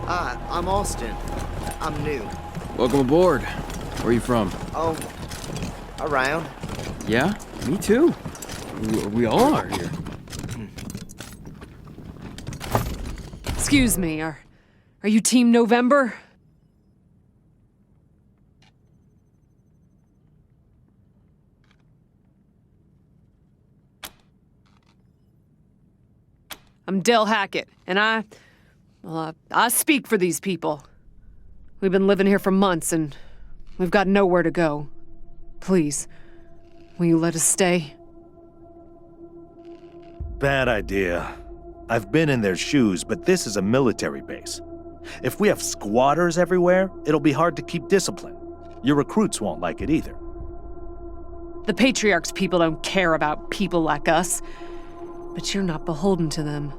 Hi, I'm Austin. I'm new. Welcome aboard. Where are you from? Oh, around. Yeah, me too. We all are here. Excuse me, are you Team November? I'm Del Hackett, and I speak for these people. We've been living here for months, and we've got nowhere to go. Please, will you let us stay? Bad idea. I've been in their shoes, but this is a military base. If we have squatters everywhere, it'll be hard to keep discipline. Your recruits won't like it either. The Patriarch's people don't care about people like us, but you're not beholden to them.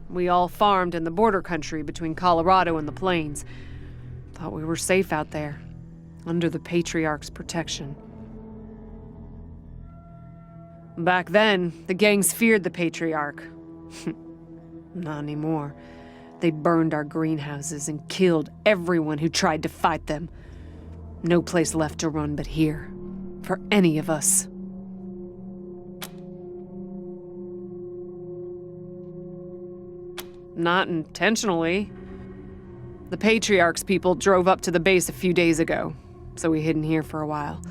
We all farmed in the border country between Colorado and the plains. Thought we were safe out there, under the Patriarch's protection. Back then, the gangs feared the Patriarch. Not anymore. They burned our greenhouses and killed everyone who tried to fight them. No place left to run but here, for any of us. Not intentionally. The Patriarch's people drove up to the base a few days ago, so we hid in here for a while.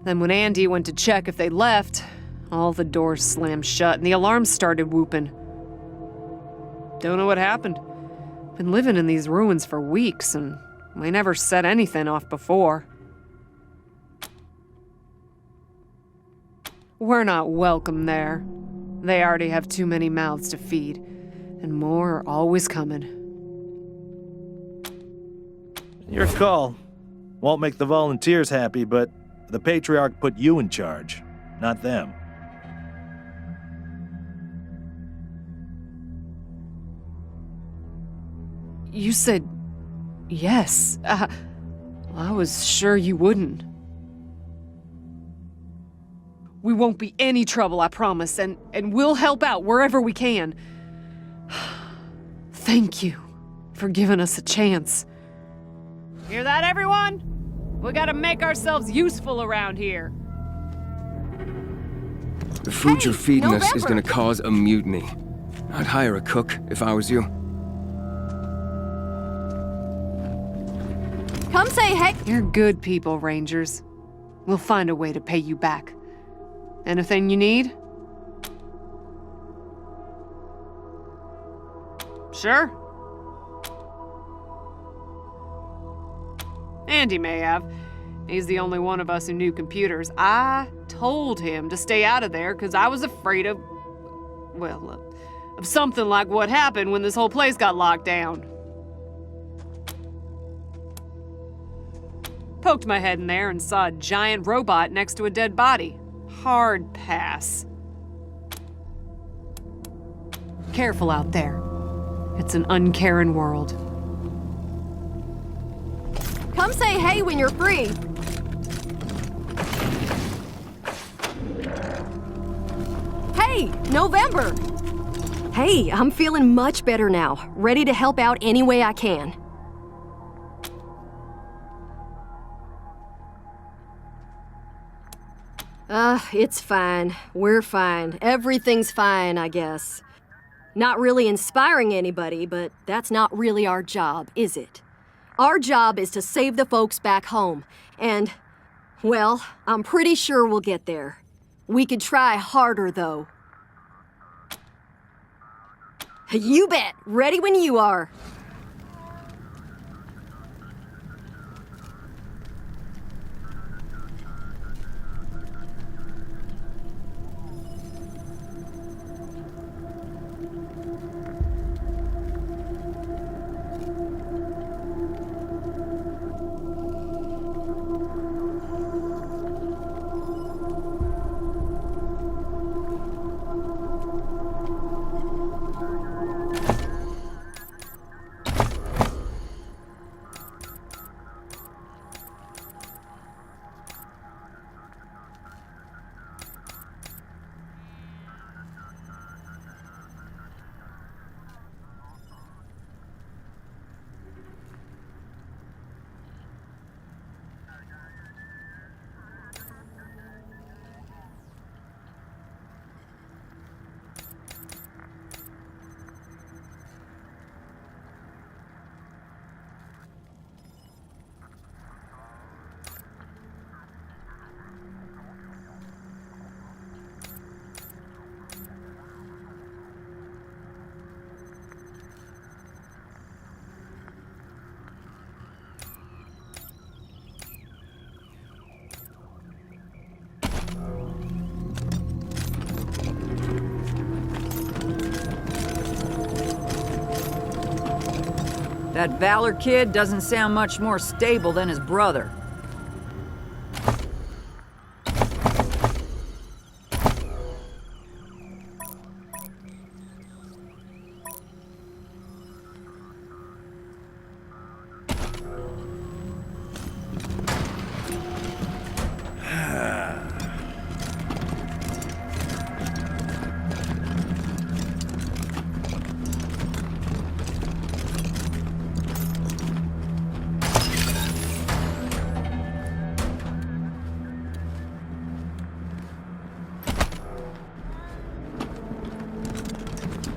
Then when Andy went to check if they left, all the doors slammed shut and the alarms started whooping. Don't know what happened. Been living in these ruins for weeks, and we never set anything off before. We're not welcome there. They already have too many mouths to feed, and more are always coming. Your call. Won't make the volunteers happy, but the Patriarch put you in charge, not them. You said yes. I was sure you wouldn't. We won't be any trouble, I promise, and we'll help out wherever we can. Thank you for giving us a chance. Hear that, everyone? We gotta make ourselves useful around here. The food you're feeding us is November! gonna cause a mutiny. I'd hire a cook if I was you. Come say hey. You're good people, Rangers. We'll find a way to pay you back. Anything you need? Sure. Andy may have. He's the only one of us who knew computers. I told him to stay out of there because I was afraid of, well, of something like what happened when this whole place got locked down. Poked my head in there and saw a giant robot next to a dead body. Hard pass. Careful out there. It's an uncaring world. Come say hey when you're free. Hey, November! Hey, I'm feeling much better now. Ready to help out any way I can. It's fine. We're fine. Everything's fine, I guess. Not really inspiring anybody, but that's not really our job, is it? Our job is to save the folks back home, and, well, I'm pretty sure we'll get there. We could try harder, though. You bet! Ready when you are. That Valor kid doesn't sound much more stable than his brother.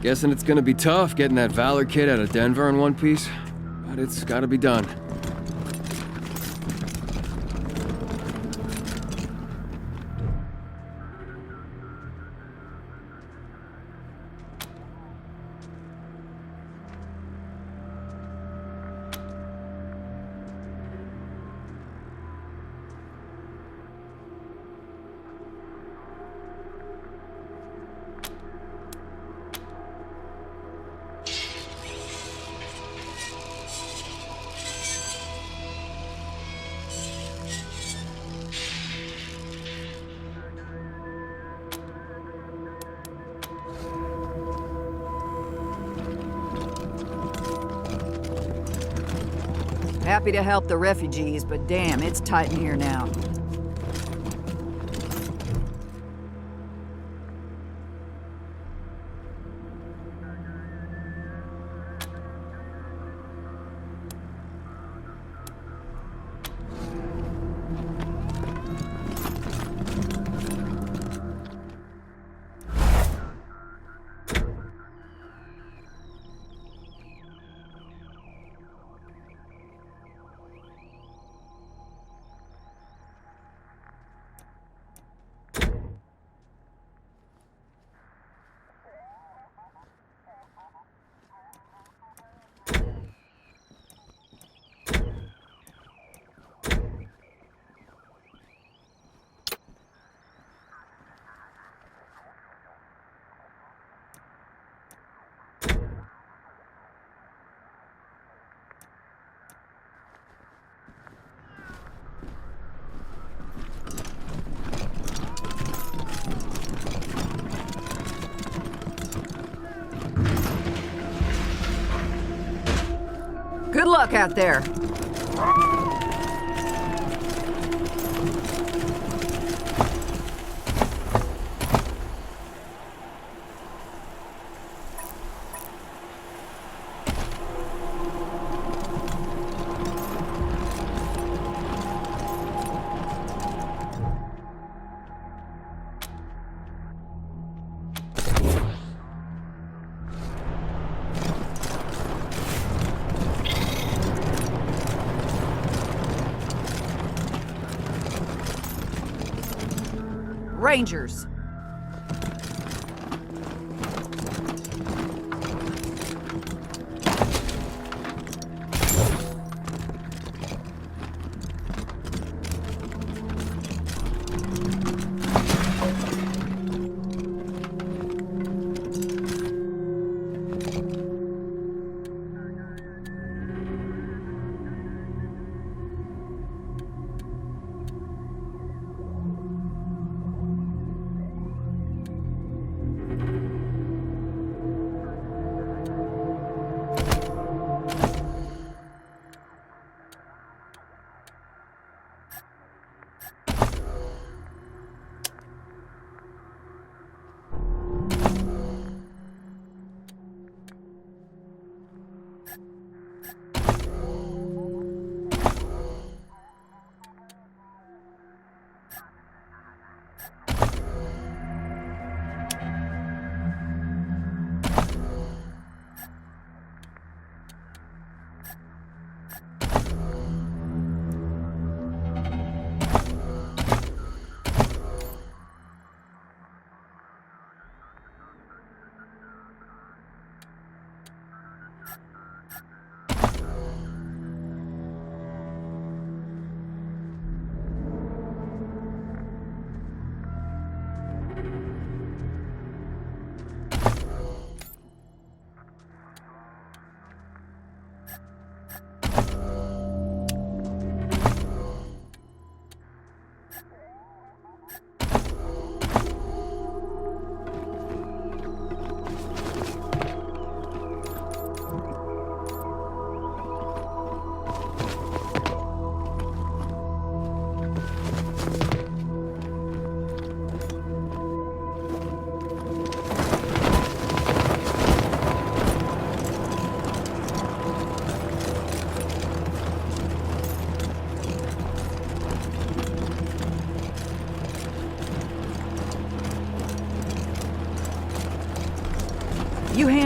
Guessing it's gonna be tough getting that Valor kid out of Denver in one piece, but it's gotta be done. Happy to help the refugees, but damn, it's tight in here now. Good luck out there. Rangers.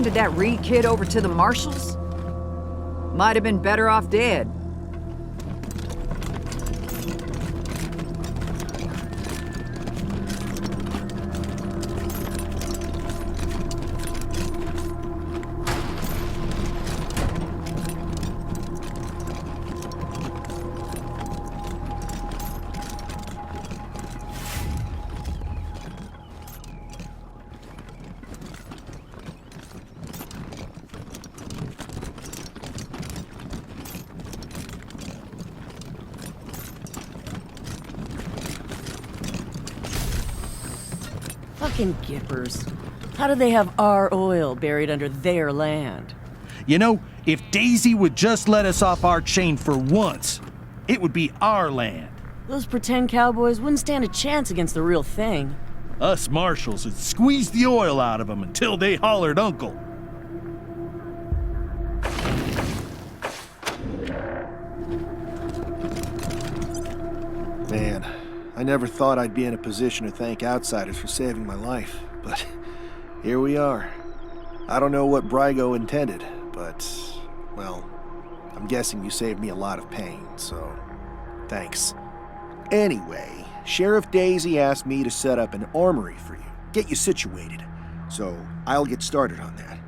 handed that Reed kid over to the marshals? Might have been better off dead. Fucking gippers. How do they have our oil buried under their land? You know, if Daisy would just let us off our chain for once, it would be our land. Those pretend cowboys wouldn't stand a chance against the real thing. Us marshals would squeeze the oil out of them until they hollered uncle. Man, I never thought I'd be in a position to thank outsiders for saving my life, but here we are. I don't know what Brygo intended, but, well, I'm guessing you saved me a lot of pain, so thanks. Anyway, Sheriff Daisy asked me to set up an armory for you, get you situated, so I'll get started on that.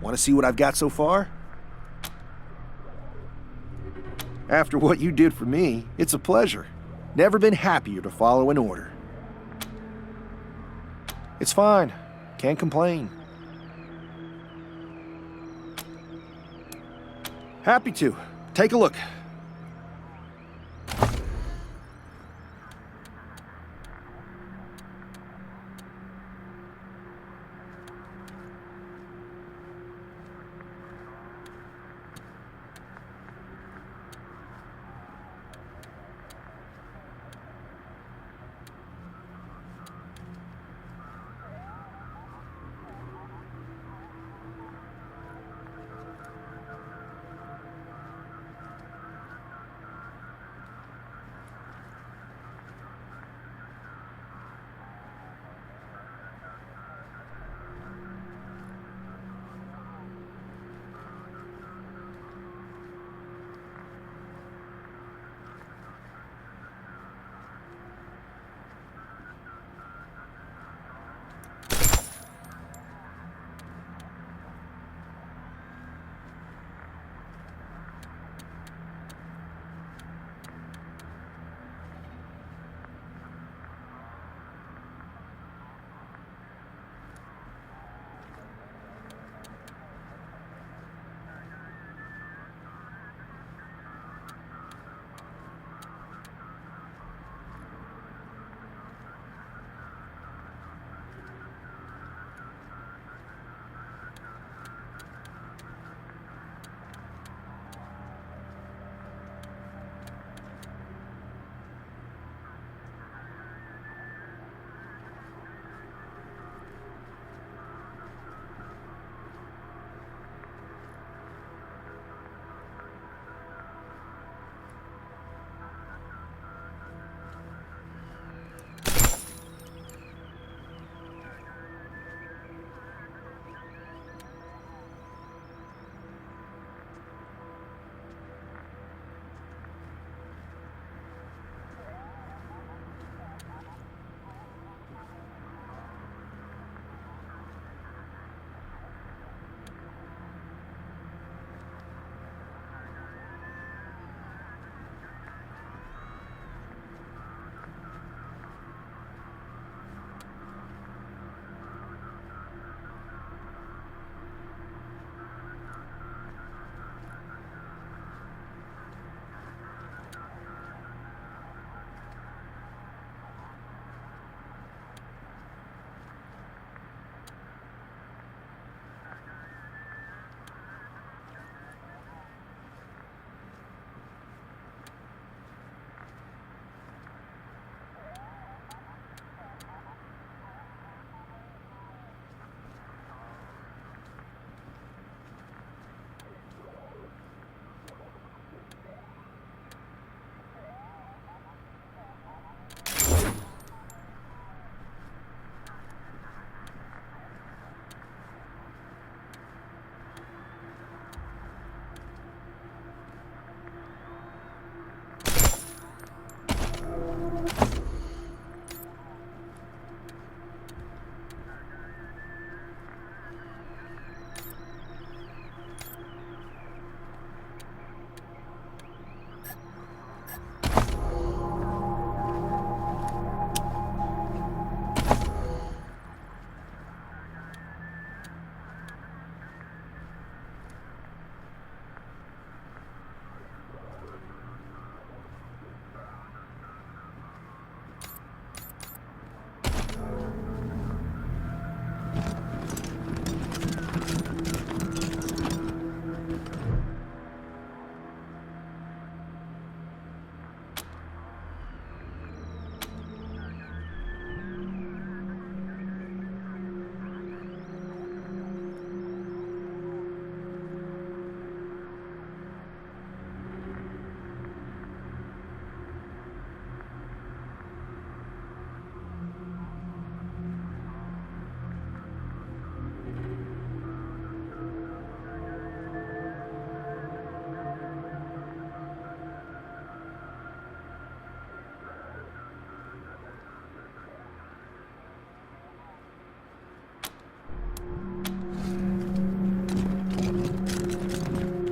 Want to see what I've got so far? After what you did for me, it's a pleasure. Never been happier to follow an order. It's fine. Can't complain. Happy to. Take a look.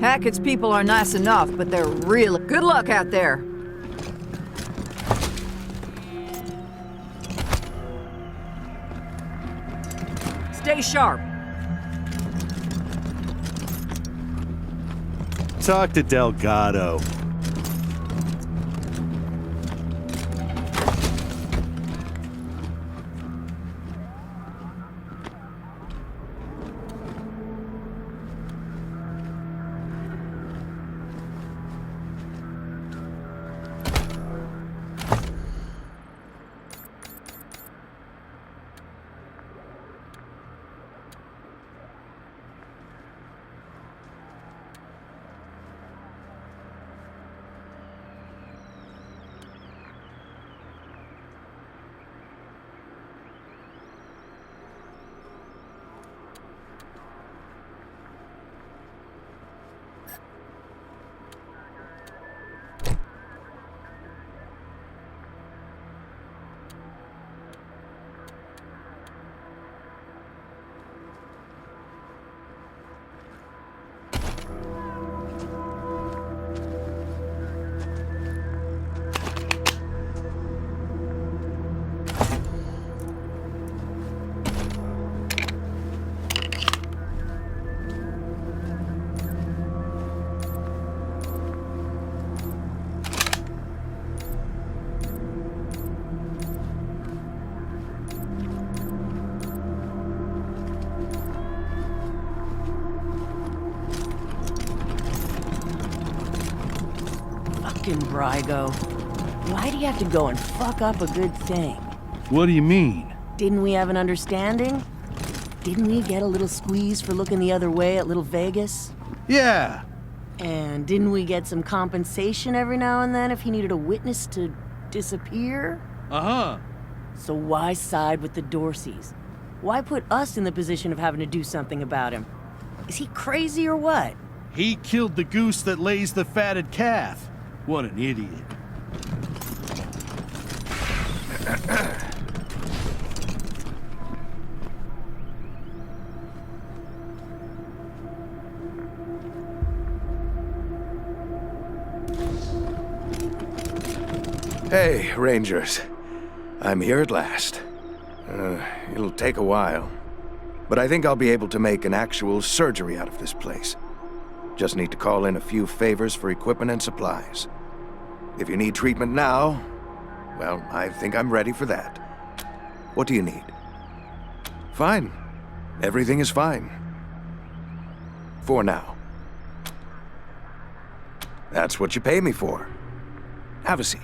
Hackett's people are nice enough, but they're really... Good luck out there. Stay sharp. Talk to Delgado. Fucking Brygo. Why do you have to go and fuck up a good thing? What do you mean? Didn't we have an understanding? Didn't we get a little squeeze for looking the other way at Little Vegas? Yeah. And didn't we get some compensation every now and then if he needed a witness to disappear? Uh-huh. So why side with the Dorseys? Why put us in the position of having to do something about him? Is he crazy or what? He killed the goose that lays the fatted calf. What an idiot. Hey, Rangers. I'm here at last. It'll take a while, but I think I'll be able to make an actual surgery out of this place. Just need to call in a few favors for equipment and supplies. If you need treatment now, well, I think I'm ready for that. What do you need? Fine. Everything is fine. For now. That's what you pay me for. Have a seat.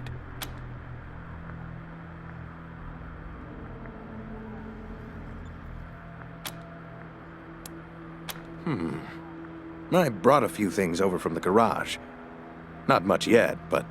I brought a few things over from the garage. Not much yet, but...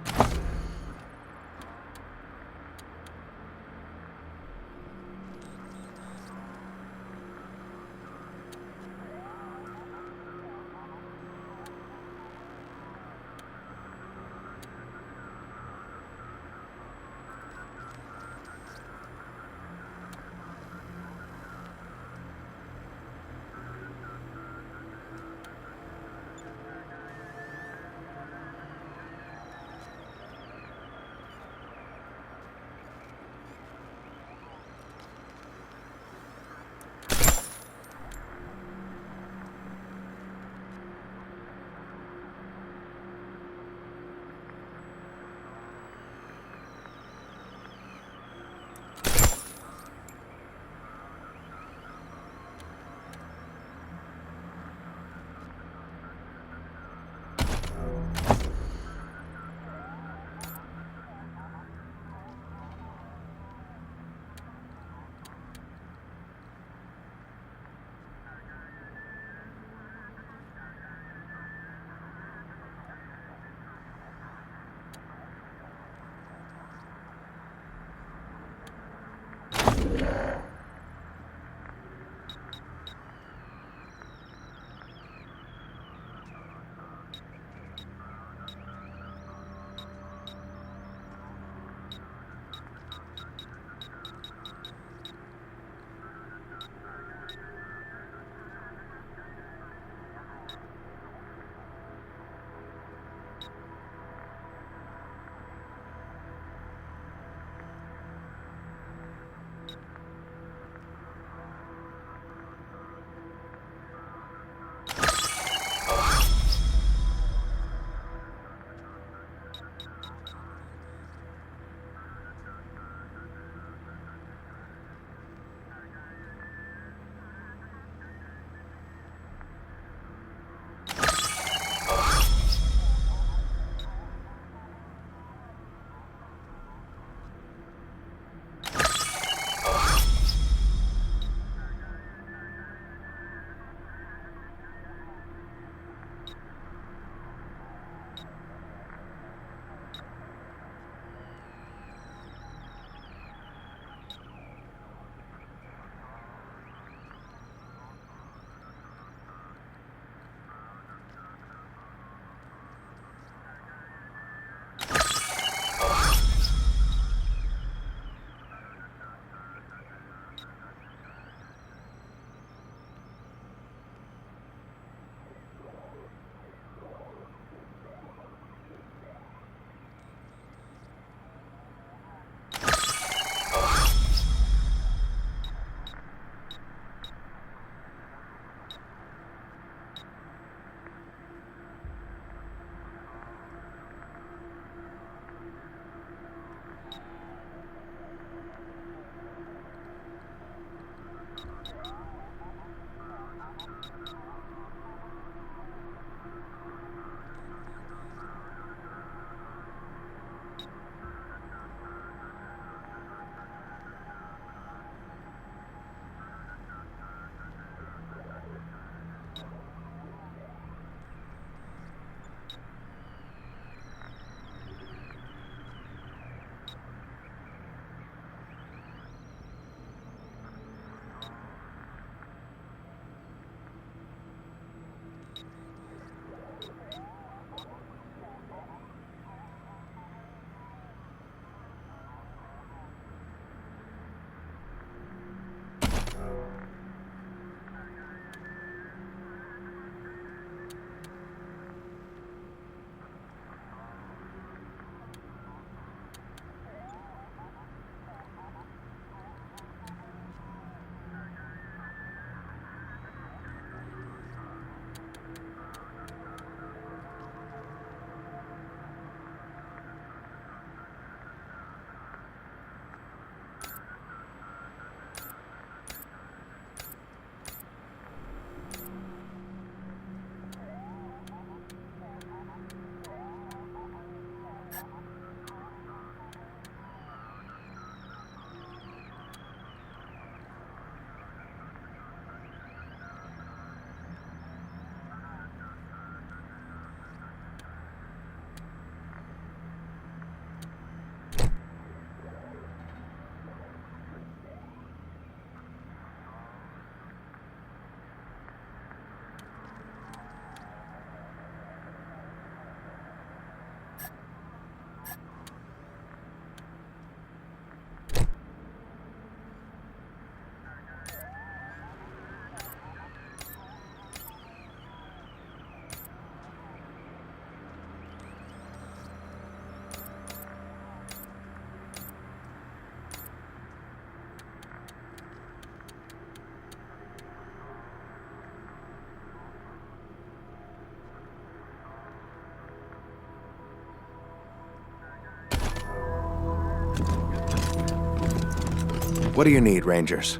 What do you need, Rangers?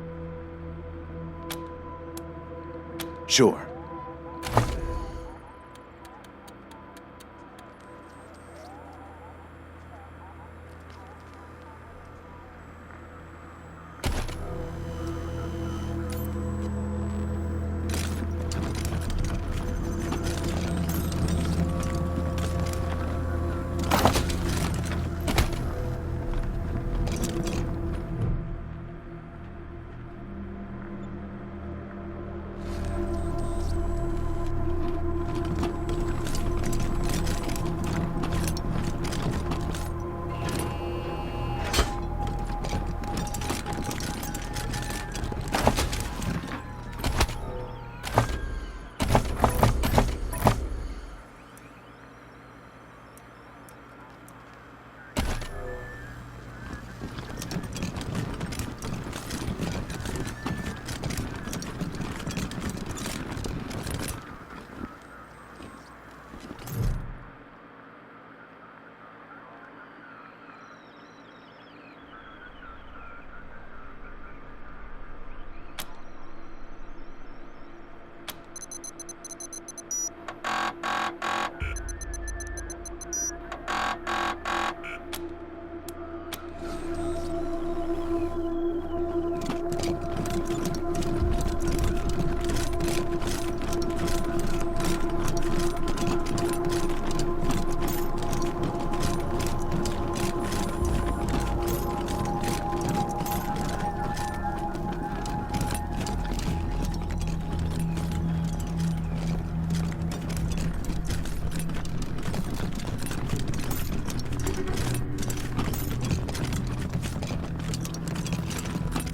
Sure.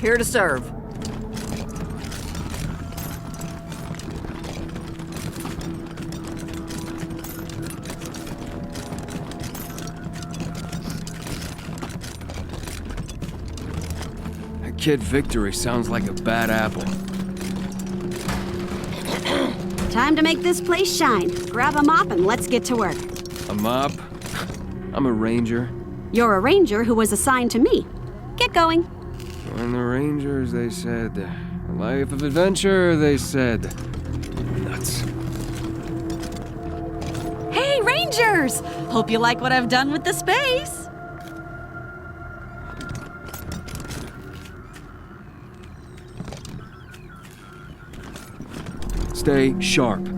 Here to serve. That Kid Victory sounds like a bad apple. Time to make this place shine. Grab a mop and let's get to work. A mop? I'm a ranger. You're a ranger who was assigned to me. Get going. Join the Rangers, they said. A life of adventure, they said. Nuts. Hey, Rangers! Hope you like what I've done with the space. Stay sharp.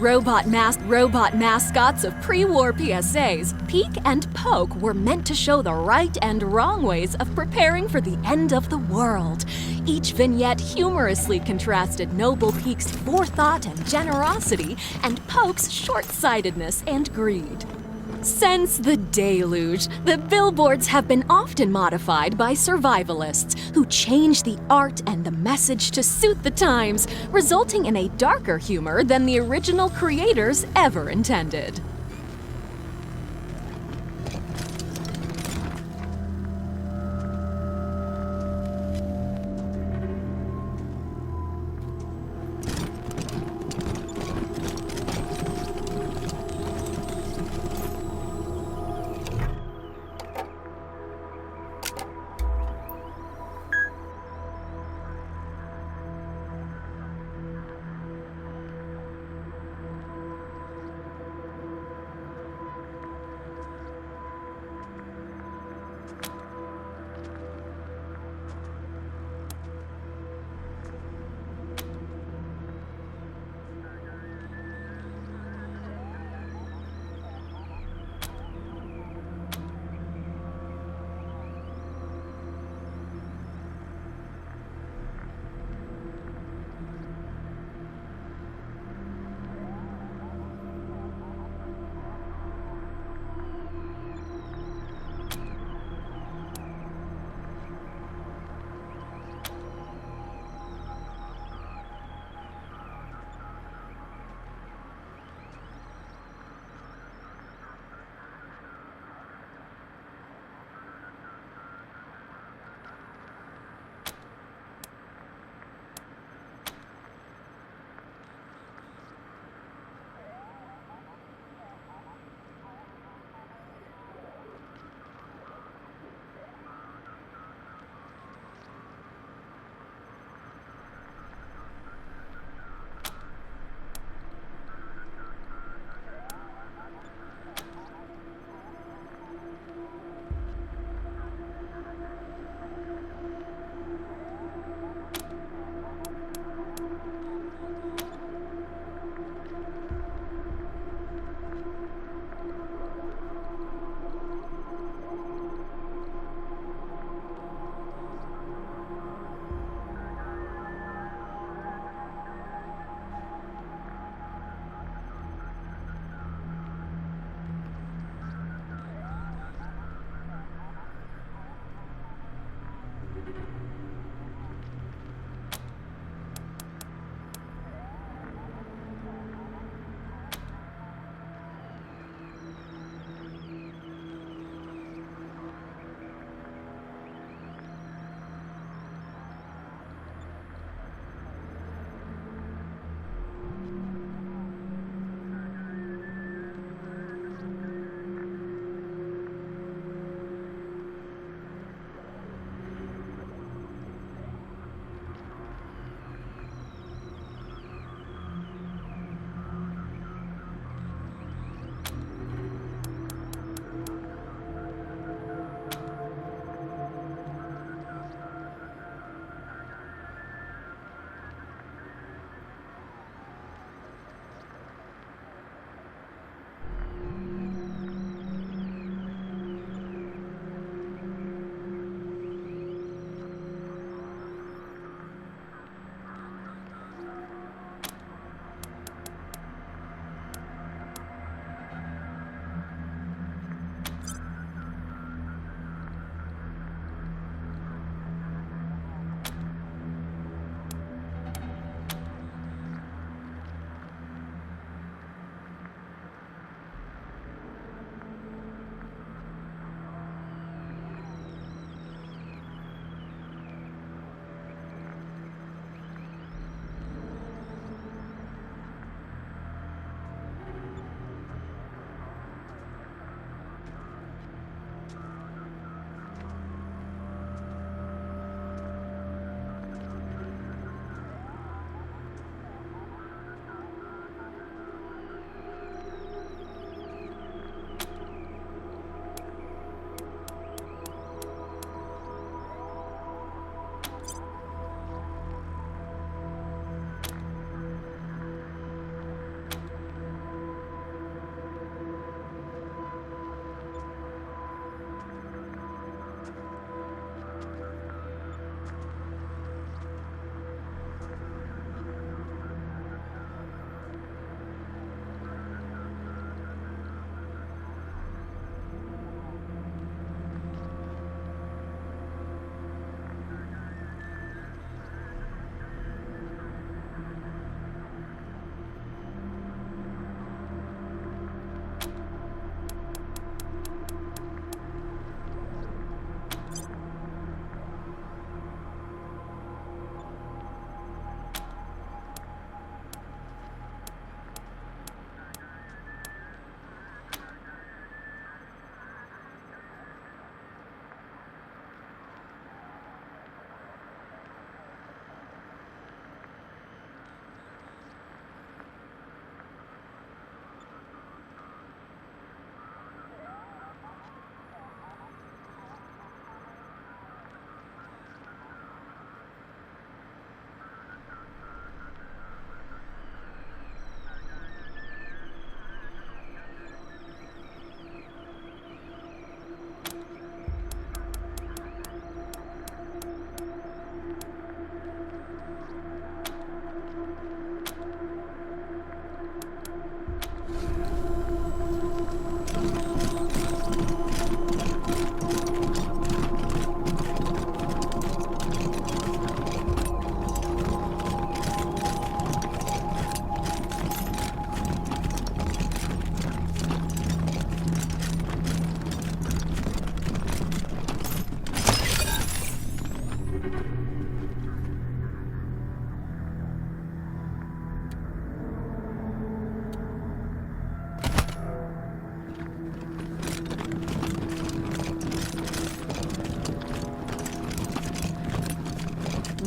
Robot mascots of pre-war PSAs, Peek and Poke were meant to show the right and wrong ways of preparing for the end of the world. Each vignette humorously contrasted Noble Peek's forethought and generosity and Poke's short-sightedness and greed. Since the deluge, the billboards have been often modified by survivalists who change the art and the message to suit the times, resulting in a darker humor than the original creators ever intended.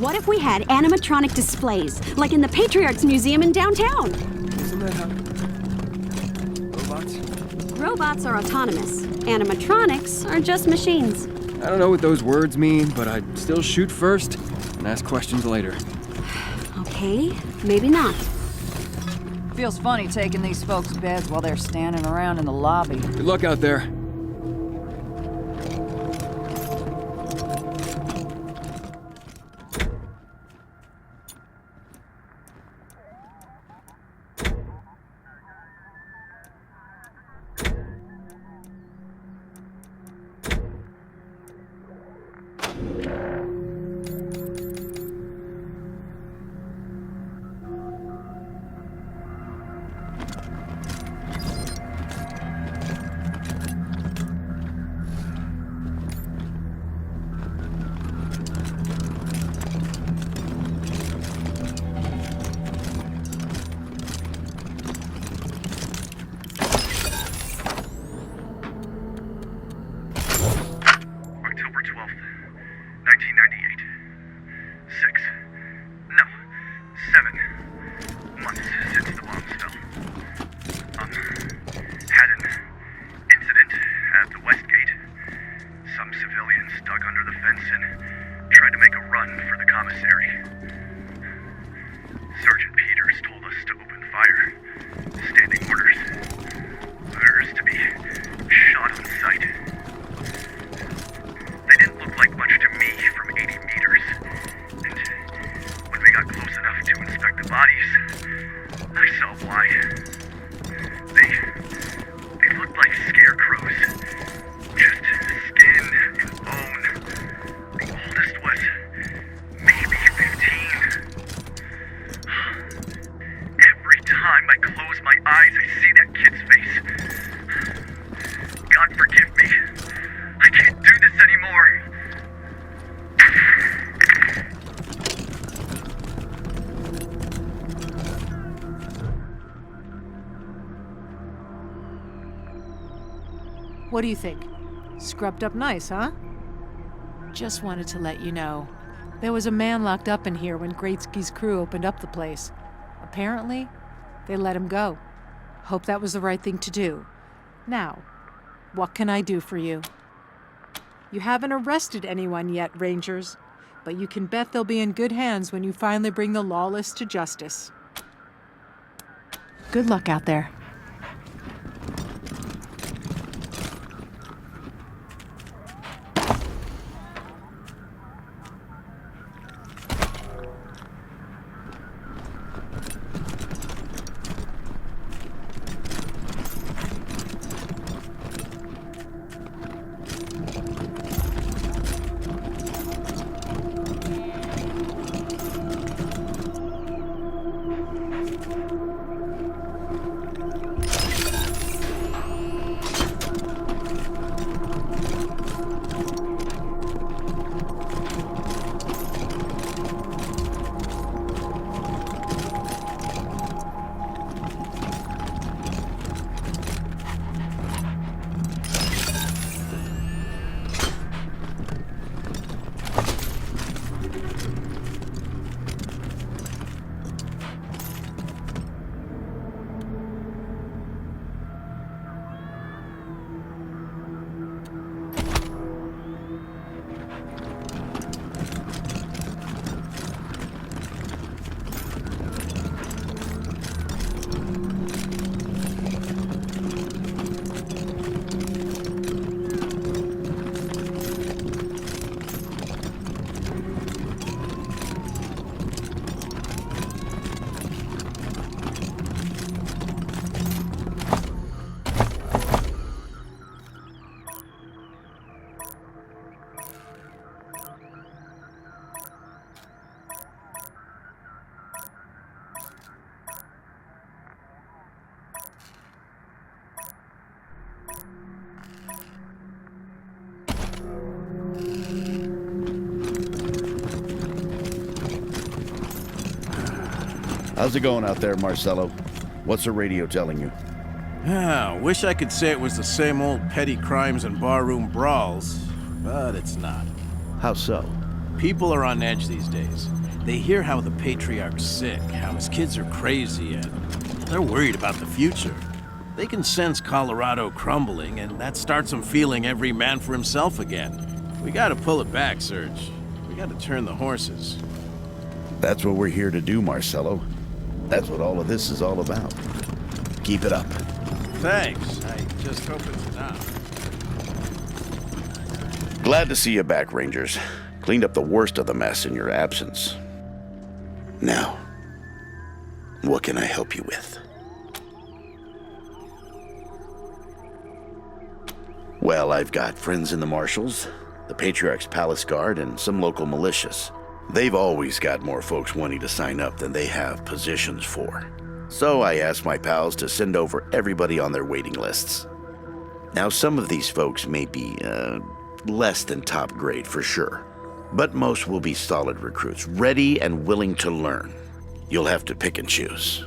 What if we had animatronic displays, like in the Patriarch's Museum in downtown? Isn't that how... robots? Robots are autonomous. Animatronics are just machines. I don't know what those words mean, but I'd still shoot first and ask questions later. Okay, maybe not. Feels funny taking these folks' beds while they're standing around in the lobby. Good luck out there. What do you think? Scrubbed up nice, huh? Just wanted to let you know. There was a man locked up in here when Gretzky's crew opened up the place. Apparently, they let him go. Hope that was the right thing to do. Now, what can I do for you? You haven't arrested anyone yet, Rangers, but you can bet they'll be in good hands when you finally bring the lawless to justice. Good luck out there. How's it going out there, Marcelo? What's the radio telling you? Wish I could say it was the same old petty crimes and barroom brawls, but it's not. How so? People are on edge these days. They hear how the Patriarch's sick, how his kids are crazy, and they're worried about the future. They can sense Colorado crumbling, and that starts them feeling every man for himself again. We gotta pull it back, Serge. We gotta turn the horses. That's what we're here to do, Marcelo. That's what all of this is all about. Keep it up. Thanks. I just hope it's enough. Glad to see you back, Rangers. Cleaned up the worst of the mess in your absence. Now, what can I help you with? Well, I've got friends in the Marshals, the Patriarch's Palace Guard, and some local militias. They've always got more folks wanting to sign up than they have positions for. So I asked my pals to send over everybody on their waiting lists. Now, some of these folks may be, less than top grade for sure, but most will be solid recruits, ready and willing to learn. You'll have to pick and choose.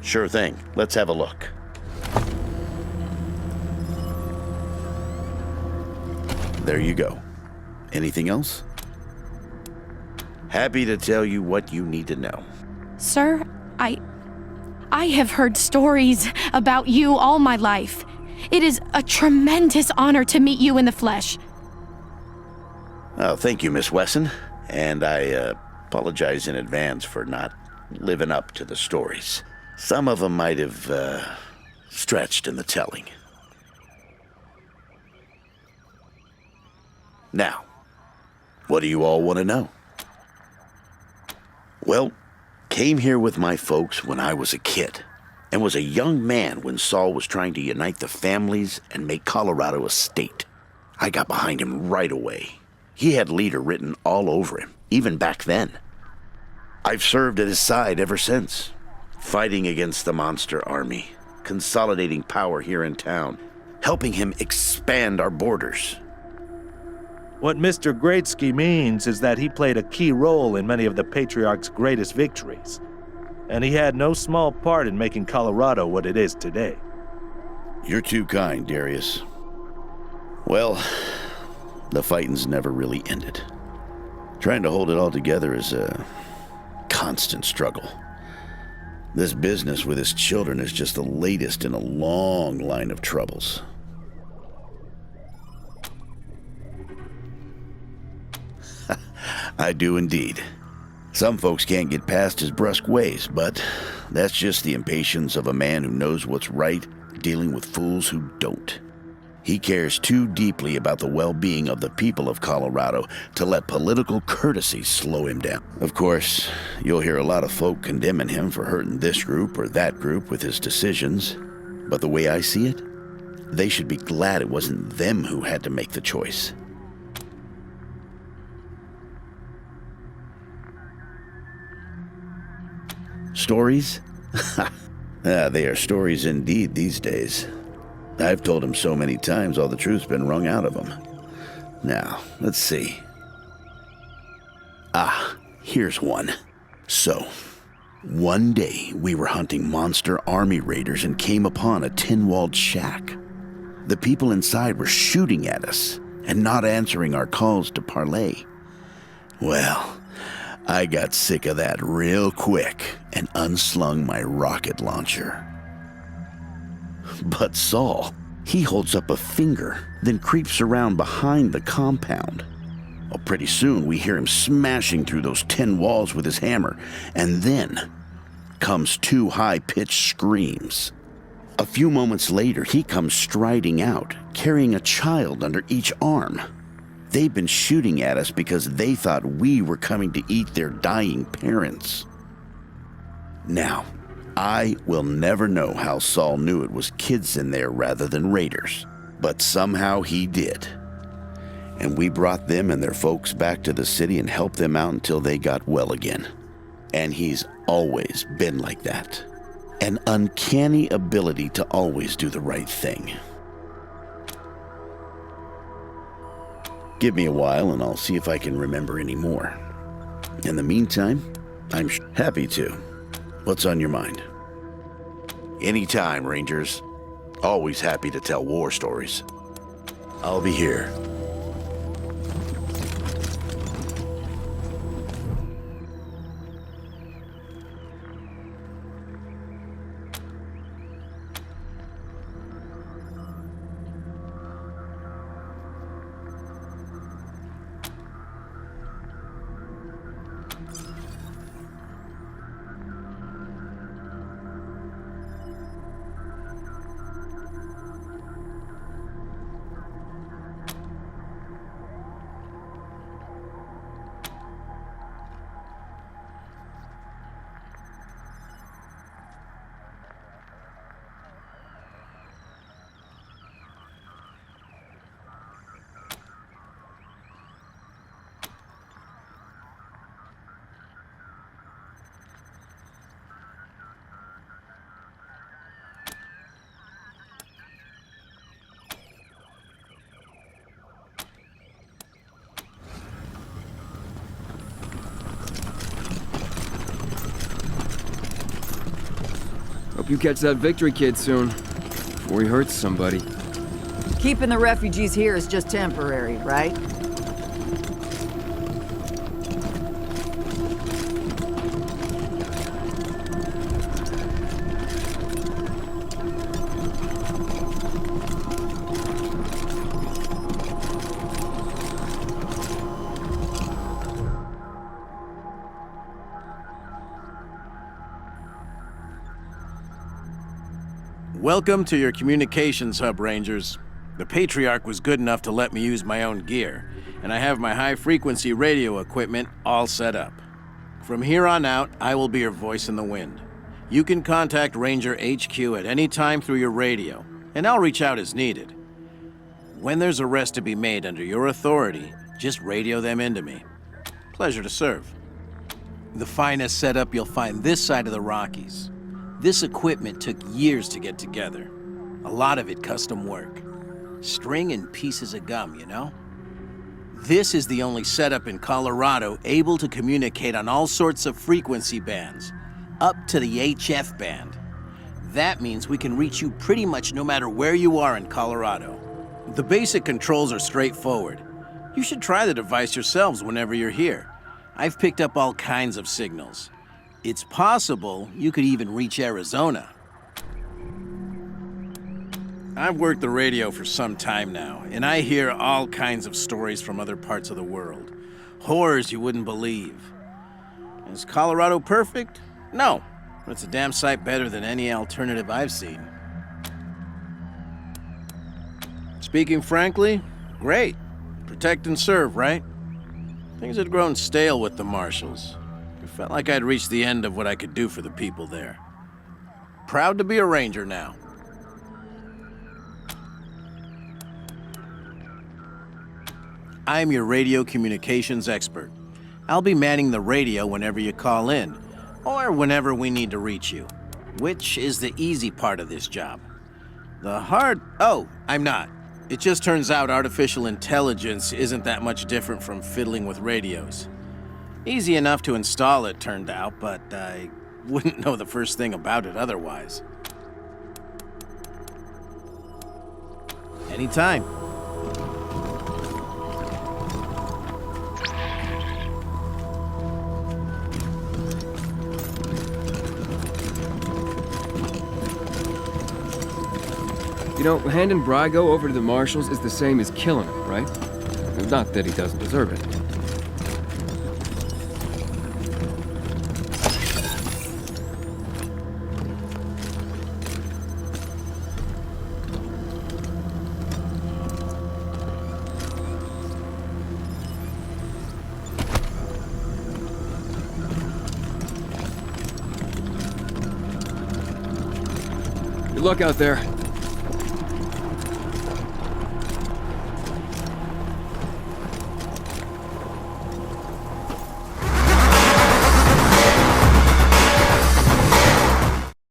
Sure thing. Let's have a look. There you go. Anything else? Happy to tell you what you need to know. Sir, I have heard stories about you all my life. It is a tremendous honor to meet you in the flesh. Oh, thank you, Miss Wesson. And I apologize in advance for not living up to the stories. Some of them might have stretched in the telling. Now, what do you all want to know? Well, came here with my folks when I was a kid, and was a young man when Saul was trying to unite the families and make Colorado a state. I got behind him right away. He had leader written all over him, even back then. I've served at his side ever since, fighting against the monster army, consolidating power here in town, helping him expand our borders. What Mr. Greatsky means is that he played a key role in many of the Patriarch's greatest victories, and he had no small part in making Colorado what it is today. You're too kind, Darius. Well, the fighting's never really ended. Trying to hold it all together is a constant struggle. This business with his children is just the latest in a long line of troubles. I do indeed. Some folks can't get past his brusque ways, but that's just the impatience of a man who knows what's right, dealing with fools who don't. He cares too deeply about the well-being of the people of Colorado to let political courtesy slow him down. Of course, you'll hear a lot of folk condemning him for hurting this group or that group with his decisions, but the way I see it, they should be glad it wasn't them who had to make the choice. Stories? They are stories indeed these days. I've told him so many times all the truth's been wrung out of him. Now, let's see. Here's one. So, one day we were hunting monster army raiders and came upon a tin-walled shack. The people inside were shooting at us and not answering our calls to parley. Well, I got sick of that real quick and unslung my rocket launcher. But Saul, he holds up a finger, then creeps around behind the compound. Well, pretty soon we hear him smashing through those tin walls with his hammer, and then comes two high-pitched screams. A few moments later, he comes striding out, carrying a child under each arm. They've been shooting at us because they thought we were coming to eat their dying parents. Now, I will never know how Saul knew it was kids in there rather than raiders, but somehow he did. And we brought them and their folks back to the city and helped them out until they got well again. And he's always been like that. An uncanny ability to always do the right thing. Give me a while and I'll see if I can remember any more. In the meantime, I'm happy to. What's on your mind? Anytime, Rangers. Always happy to tell war stories. I'll be here. Hope you catch that victory kid soon, before he hurts somebody. Keeping the refugees here is just temporary, right? Welcome to your communications hub, Rangers. The Patriarch was good enough to let me use my own gear, and I have my high-frequency radio equipment all set up. From here on out, I will be your voice in the wind. You can contact Ranger HQ at any time through your radio, and I'll reach out as needed. When there's arrests to be made under your authority, just radio them into me. Pleasure to serve. The finest setup you'll find this side of the Rockies. This equipment took years to get together. A lot of it custom work. String and pieces of gum, you know? This is the only setup in Colorado able to communicate on all sorts of frequency bands, up to the HF band. That means we can reach you pretty much no matter where you are in Colorado. The basic controls are straightforward. You should try the device yourselves whenever you're here. I've picked up all kinds of signals. It's possible you could even reach Arizona. I've worked the radio for some time now, and I hear all kinds of stories from other parts of the world. Horrors you wouldn't believe. Is Colorado perfect? No, but it's a damn sight better than any alternative I've seen. Speaking frankly, great. Protect and serve, right? Things had grown stale with the Marshals. It felt like I'd reached the end of what I could do for the people there. Proud to be a Ranger now. I'm your radio communications expert. I'll be manning the radio whenever you call in, or whenever we need to reach you, which is the easy part of this job. The hard... Oh, I'm not. It just turns out artificial intelligence isn't that much different from fiddling with radios. Easy enough to install, it turned out, but I wouldn't know the first thing about it otherwise. Anytime. You know, handing Brygo over to the Marshals is the same as killing him, right? Not that he doesn't deserve it. Good luck out there.